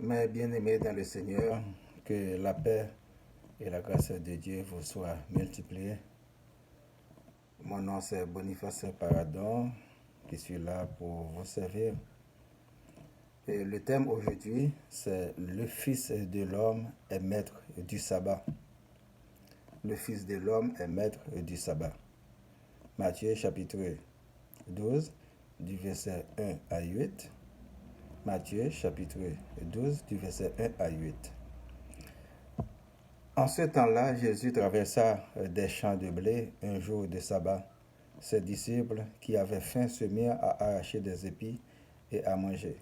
Mes bien-aimés dans le Seigneur, que la paix et la grâce de Dieu vous soient multipliées. Mon nom c'est Boniface Paradon, qui suis là pour vous servir. Et le thème aujourd'hui, c'est le Fils de l'homme est maître du sabbat. Le Fils de l'homme est maître du sabbat. Matthieu chapitre 12, du verset 1 à 8. Matthieu chapitre 12, du verset 1 à 8. En ce temps-là, Jésus traversa des champs de blé un jour de sabbat. Ses disciples qui avaient faim se mirent à arracher des épis et à manger.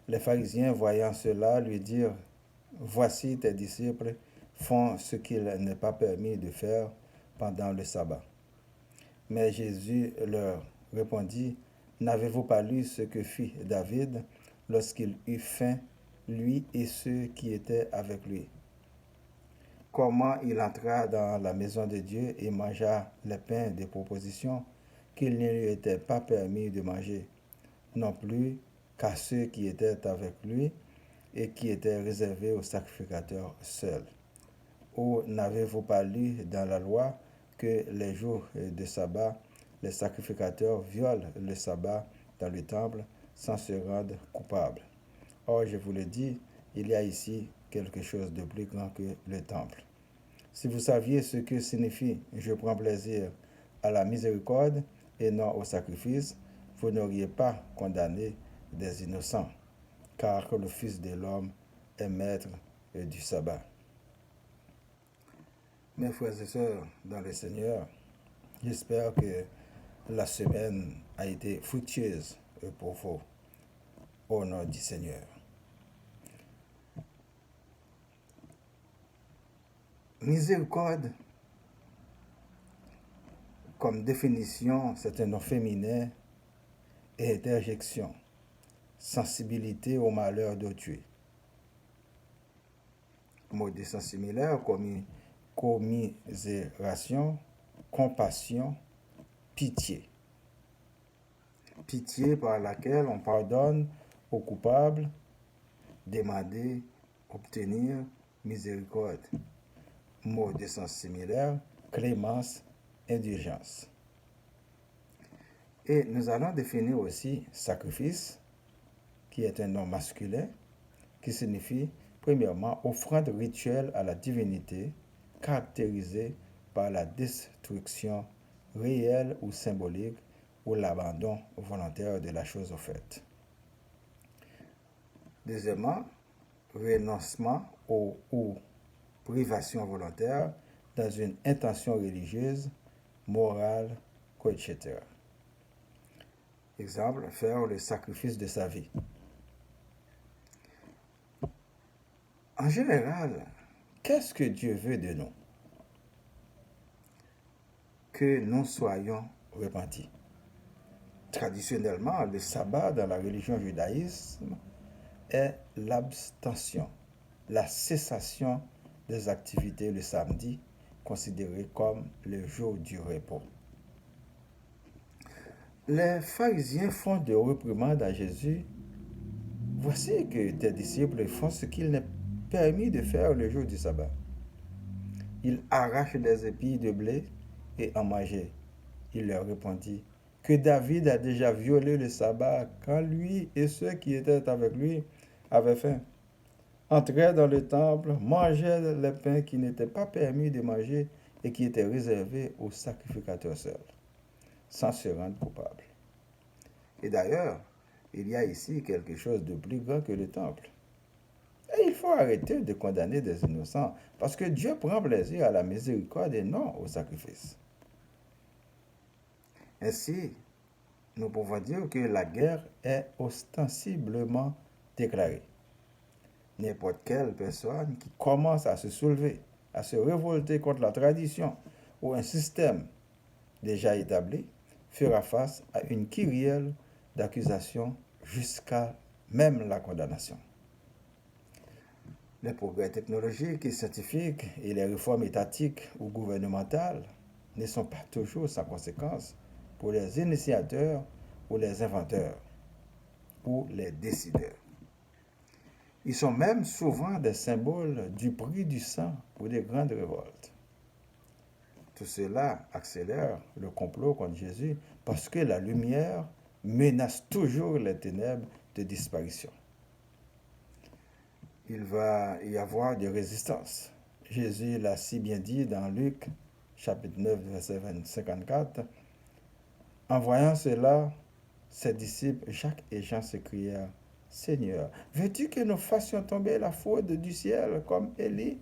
Les pharisiens, voyant cela, lui dirent, « Voici tes disciples font ce qu'il n'est pas permis de faire pendant le sabbat. » Mais Jésus leur répondit, « N'avez-vous pas lu ce que fit David lorsqu'il eut faim, lui et ceux qui étaient avec lui? Comment il entra dans la maison de Dieu et mangea les pains de proposition qu'il ne lui était pas permis de manger, non plus qu'à ceux qui étaient avec lui et qui étaient réservés aux sacrificateurs seuls. Ou n'avez-vous pas lu dans la loi que les jours de sabbat, les sacrificateurs violent le sabbat dans le temple sans se rendre coupables? Or, je vous le dis, il y a ici quelque chose de plus grand que le temple. Si vous saviez ce que signifie « je prends plaisir à la miséricorde et non au sacrifice », vous n'auriez pas condamné des innocents, car le Fils de l'homme est maître du sabbat. Mes frères et sœurs dans le Seigneur, j'espère que la semaine a été fructueuse pour vous, au nom du Seigneur. Miséricorde, comme définition, c'est un nom féminin et interjection, sensibilité au malheur d'autrui. Mot de sens similaire, commisération, compassion, pitié. Pitié par laquelle on pardonne aux coupables, demander, obtenir miséricorde. Mot de sens similaire, clémence, indulgence. Et nous allons définir aussi sacrifice, qui est un nom masculin, qui signifie premièrement offrande rituelle à la divinité, caractérisée par la destruction réelle ou symbolique ou l'abandon volontaire de la chose offerte. Deuxièmement, renoncement ou privation volontaire dans une intention religieuse, morale, etc. Exemple, faire le sacrifice de sa vie. En général, qu'est-ce que Dieu veut de nous? Que nous soyons repentis. Traditionnellement, le sabbat dans la religion judaïsme est l'abstention, la cessation des activités le samedi, considéré comme le jour du repos. Les pharisiens font des reprimandes à Jésus. Voici que tes disciples font ce qu'il n'est permis de faire le jour du sabbat. Ils arrachent des épis de blé et en mangeaient. Il leur répondit, que David a déjà violé le sabbat quand lui et ceux qui étaient avec lui avaient faim. Entraient dans le temple, mangeaient les pains qui n'étaient pas permis de manger et qui étaient réservés aux sacrificateurs seuls, sans se rendre coupables. Et d'ailleurs, il y a ici quelque chose de plus grand que le temple. Et il faut arrêter de condamner des innocents, parce que Dieu prend plaisir à la miséricorde et non au sacrifice. Ainsi, nous pouvons dire que la guerre est ostensiblement déclarée. N'importe quelle personne qui commence à se soulever, à se révolter contre la tradition ou un système déjà établi, fera face à une kyrielle d'accusations jusqu'à même la condamnation. Les progrès technologiques et scientifiques et les réformes étatiques ou gouvernementales ne sont pas toujours sans conséquences pour les initiateurs ou les inventeurs ou les décideurs. Ils sont même souvent des symboles du prix du sang ou des grandes révoltes. Tout cela accélère le complot contre Jésus parce que la lumière menace toujours les ténèbres de disparition. Il va y avoir des résistances. Jésus l'a si bien dit dans Luc, chapitre 9, verset 54. En voyant cela, ses disciples Jacques et Jean s'écrièrent, Seigneur, veux-tu que nous fassions tomber la foudre du ciel comme Élie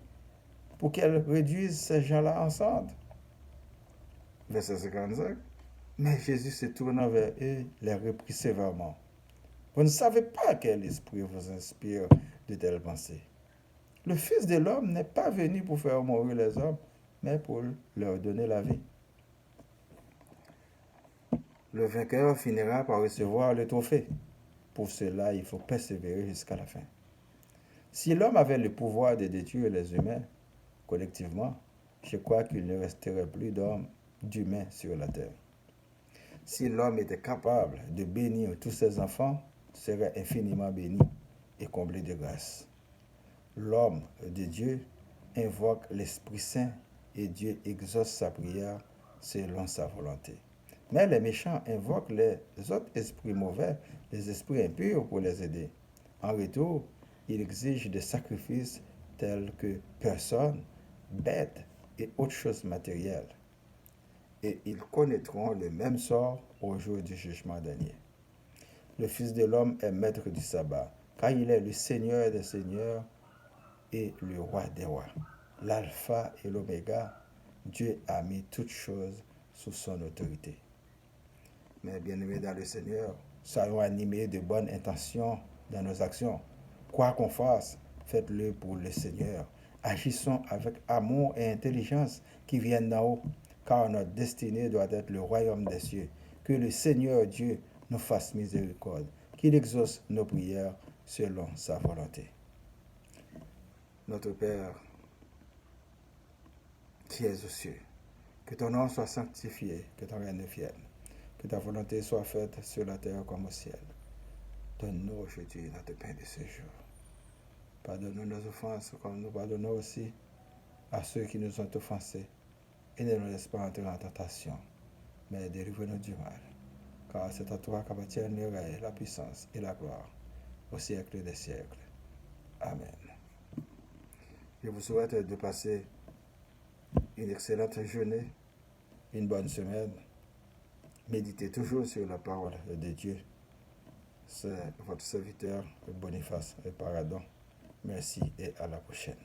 pour qu'elle réduise ces gens-là ensemble? Verset 55. Mais Jésus se tournant vers eux, les reprit sévèrement. Vous ne savez pas quel esprit vous inspire de telles pensées. Le Fils de l'homme n'est pas venu pour faire mourir les hommes, mais pour leur donner la vie. Le vainqueur finira par recevoir le trophée. Pour cela, il faut persévérer jusqu'à la fin. Si l'homme avait le pouvoir de détruire les humains collectivement, je crois qu'il ne resterait plus d'humains sur la terre. Si l'homme était capable de bénir tous ses enfants, serait infiniment béni et comblé de grâce. L'homme de Dieu invoque l'Esprit Saint et Dieu exauce sa prière selon sa volonté. Mais les méchants invoquent les autres esprits mauvais, les esprits impurs pour les aider. En retour, ils exigent des sacrifices tels que personnes, bêtes et autres choses matérielles. Et ils connaîtront le même sort au jour du jugement dernier. Le Fils de l'homme est maître du sabbat, car il est le Seigneur des seigneurs et le roi des rois. L'alpha et l'oméga, Dieu a mis toutes choses sous son autorité. Mais bien-aimés dans le Seigneur, soyons animés de bonnes intentions dans nos actions. Quoi qu'on fasse, faites-le pour le Seigneur. Agissons avec amour et intelligence qui viennent d'en haut, car notre destinée doit être le royaume des cieux. Que le Seigneur Dieu nous fasse miséricorde, qu'il exauce nos prières selon sa volonté. Notre Père, qui es aux cieux, que ton nom soit sanctifié, que ton règne vienne, que ta volonté soit faite sur la terre comme au ciel. Donne-nous aujourd'hui notre pain de ce jour. Pardonne-nous nos offenses comme nous pardonnons aussi à ceux qui nous ont offensés. Et ne nous laisse pas entrer en tentation, mais délivre-nous du mal. Car c'est à toi qu'appartiennent le règne, la puissance et la gloire au siècle des siècles. Amen. Je vous souhaite de passer une excellente journée, une bonne semaine. Méditez toujours sur la parole de Dieu. C'est votre serviteur Boniface Paradon. Merci et à la prochaine.